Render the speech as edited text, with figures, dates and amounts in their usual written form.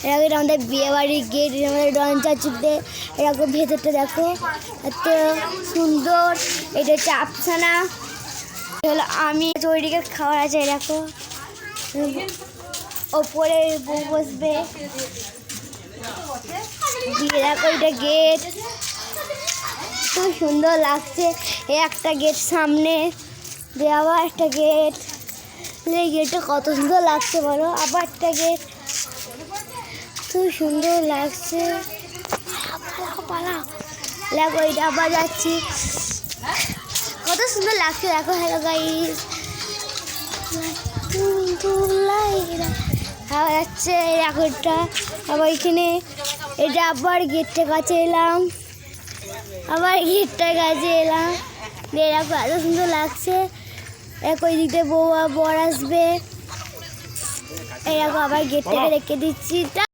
এরকম এটা আমাদের বিয়ে বাড়ির গেট, আমাদের ডঞ্চা চুপতে এরকম ভেতরটা দেখো এত সুন্দর। এটা হচ্ছে আফসানা, হলো আমি ওইদিকে খাওয়ার আছে এরকম, ওপরে বউ বসবে। দেখো এটা গেট, খুব সুন্দর লাগছে। এই একটা গেট সামনে, আবার একটা গেট, এই গেটটা কত সুন্দর লাগছে বলো। আবার একটা গেট, খুব সুন্দর লাগছে। দেখো এটা আবার যাচ্ছি, কত সুন্দর লাগছে দেখো। হ্যালো গাইস, আবার যাচ্ছে এখনটা। আবার এখানে এটা আবার গেটটার কাছে এলাম, আবার গেটটার কাছে এলাম। দেখো এত সুন্দর লাগছে। এক ওই দিক দিয়ে বউ আর বর আসবে, এরকম আবার গেটটাকে রেখে দিচ্ছি।